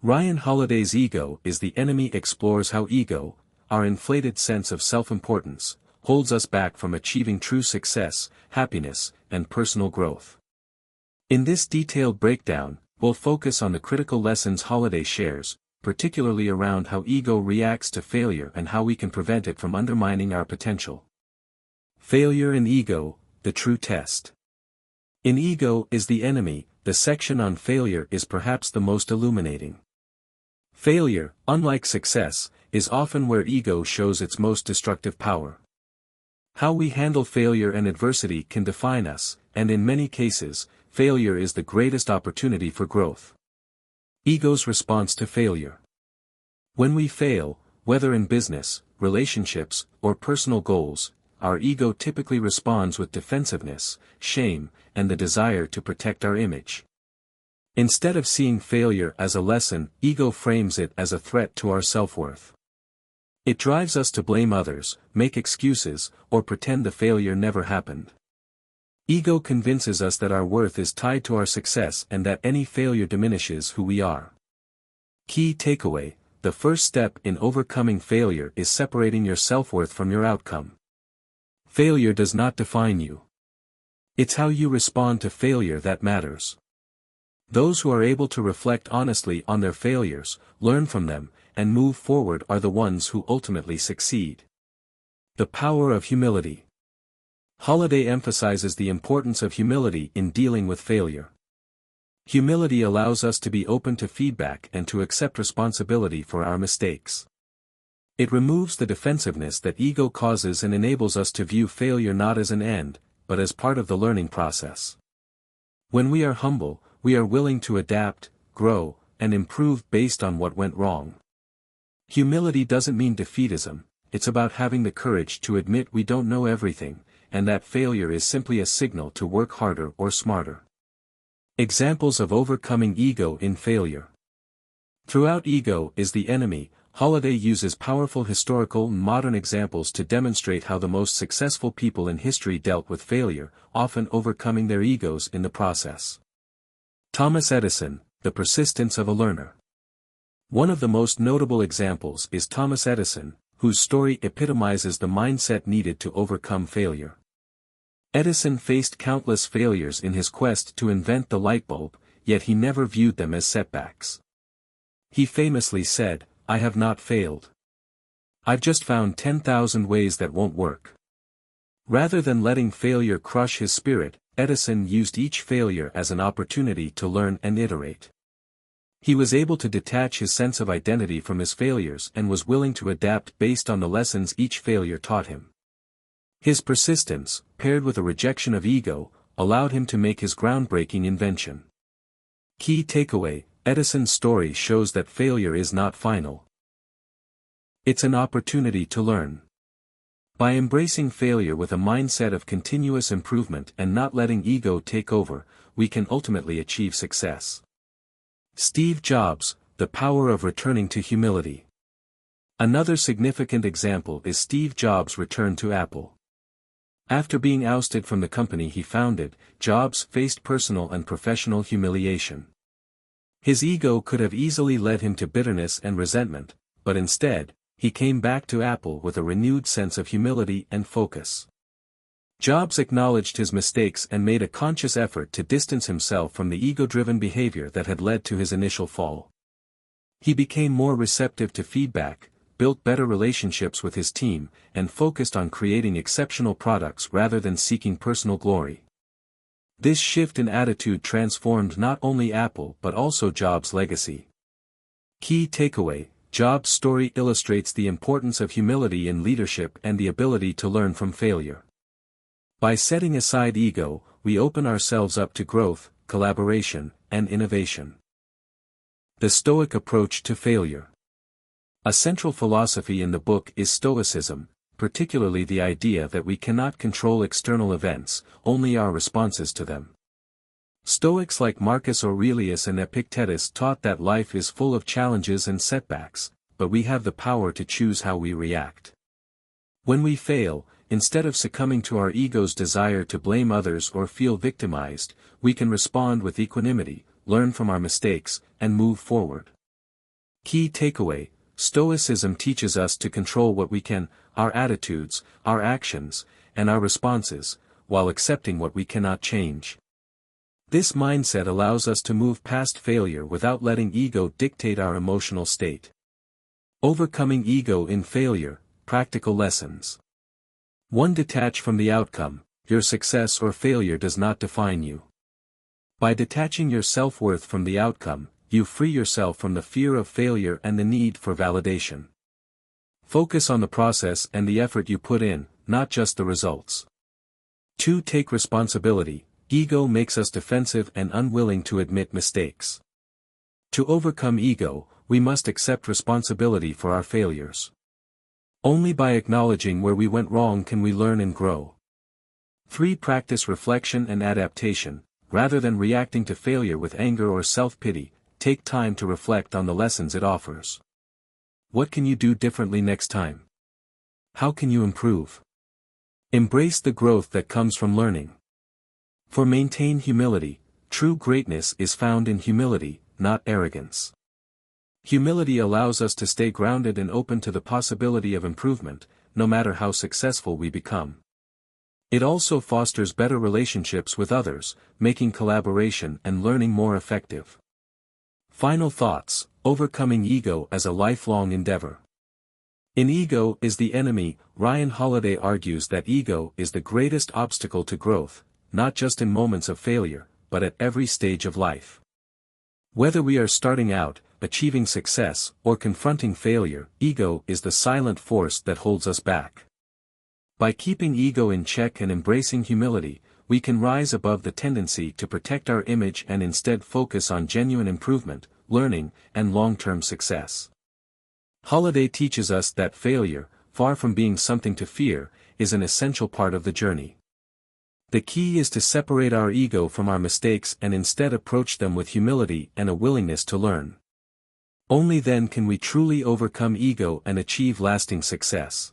Ryan Holiday's Ego is the Enemy explores how ego, our inflated sense of self-importance, holds us back from achieving true success, happiness, and personal growth. In this detailed breakdown, we'll focus on the critical lessons Holiday shares, particularly around how ego reacts to failure and how we can prevent it from undermining our potential. Failure and Ego, the true test. In Ego is the Enemy, the section on failure is perhaps the most illuminating. Failure, unlike success, is often where ego shows its most destructive power. How we handle failure and adversity can define us, and in many cases, failure is the greatest opportunity for growth. Ego's response to failure. When we fail, whether in business, relationships, or personal goals, our ego typically responds with defensiveness, shame, and the desire to protect our image. Instead of seeing failure as a lesson, ego frames it as a threat to our self-worth. It drives us to blame others, make excuses, or pretend the failure never happened. Ego convinces us that our worth is tied to our success and that any failure diminishes who we are. Key takeaway: the first step in overcoming failure is separating your self-worth from your outcome. Failure does not define you. It's how you respond to failure that matters. Those who are able to reflect honestly on their failures, learn from them, and move forward are the ones who ultimately succeed. The power of humility. Holiday emphasizes the importance of humility in dealing with failure. Humility allows us to be open to feedback and to accept responsibility for our mistakes. It removes the defensiveness that ego causes and enables us to view failure not as an end, but as part of the learning process. When we are humble, we are willing to adapt, grow, and improve based on what went wrong. Humility doesn't mean defeatism, it's about having the courage to admit we don't know everything, and that failure is simply a signal to work harder or smarter. Examples of overcoming ego in failure. Throughout Ego is the Enemy, Holiday uses powerful historical and modern examples to demonstrate how the most successful people in history dealt with failure, often overcoming their egos in the process. Thomas Edison, the persistence of a learner. One of the most notable examples is Thomas Edison, whose story epitomizes the mindset needed to overcome failure. Edison faced countless failures in his quest to invent the light bulb, yet he never viewed them as setbacks. He famously said, "I have not failed. I've just found 10,000 ways that won't work." Rather than letting failure crush his spirit, Edison used each failure as an opportunity to learn and iterate. He was able to detach his sense of identity from his failures and was willing to adapt based on the lessons each failure taught him. His persistence, paired with a rejection of ego, allowed him to make his groundbreaking invention. Key takeaway: Edison's story shows that failure is not final. It's an opportunity to learn. By embracing failure with a mindset of continuous improvement and not letting ego take over, we can ultimately achieve success. Steve Jobs, the power of returning to humility. Another significant example is Steve Jobs' return to Apple. After being ousted from the company he founded, Jobs faced personal and professional humiliation. His ego could have easily led him to bitterness and resentment, but instead, he came back to Apple with a renewed sense of humility and focus. Jobs acknowledged his mistakes and made a conscious effort to distance himself from the ego-driven behavior that had led to his initial fall. He became more receptive to feedback, built better relationships with his team, and focused on creating exceptional products rather than seeking personal glory. This shift in attitude transformed not only Apple but also Jobs' legacy. Key takeaway: Jobs' story illustrates the importance of humility in leadership and the ability to learn from failure. By setting aside ego, we open ourselves up to growth, collaboration, and innovation. The Stoic approach to failure. A central philosophy in the book is Stoicism, particularly the idea that we cannot control external events, only our responses to them. Stoics like Marcus Aurelius and Epictetus taught that life is full of challenges and setbacks, but we have the power to choose how we react. When we fail, instead of succumbing to our ego's desire to blame others or feel victimized, we can respond with equanimity, learn from our mistakes, and move forward. Key takeaway: Stoicism teaches us to control what we can, our attitudes, our actions, and our responses, while accepting what we cannot change. This mindset allows us to move past failure without letting ego dictate our emotional state. Overcoming ego in failure, practical lessons. 1. Detach from the outcome. Your success or failure does not define you. By detaching your self-worth from the outcome, you free yourself from the fear of failure and the need for validation. Focus on the process and the effort you put in, not just the results. 2. Take responsibility. Ego makes us defensive and unwilling to admit mistakes. To overcome ego, we must accept responsibility for our failures. Only by acknowledging where we went wrong can we learn and grow. 3. Practice reflection and adaptation. Rather than reacting to failure with anger or self-pity, take time to reflect on the lessons it offers. What can you do differently next time? How can you improve? Embrace the growth that comes from learning. 4. Maintain humility. True greatness is found in humility, not arrogance. Humility allows us to stay grounded and open to the possibility of improvement, no matter how successful we become. It also fosters better relationships with others, making collaboration and learning more effective. Final thoughts: overcoming ego as a lifelong endeavor. In Ego is the Enemy, Ryan Holiday argues that ego is the greatest obstacle to growth, not just in moments of failure, but at every stage of life. Whether we are starting out, achieving success, or confronting failure, ego is the silent force that holds us back. By keeping ego in check and embracing humility, we can rise above the tendency to protect our image and instead focus on genuine improvement, learning, and long-term success. Holiday teaches us that failure, far from being something to fear, is an essential part of the journey. The key is to separate our ego from our mistakes and instead approach them with humility and a willingness to learn. Only then can we truly overcome ego and achieve lasting success.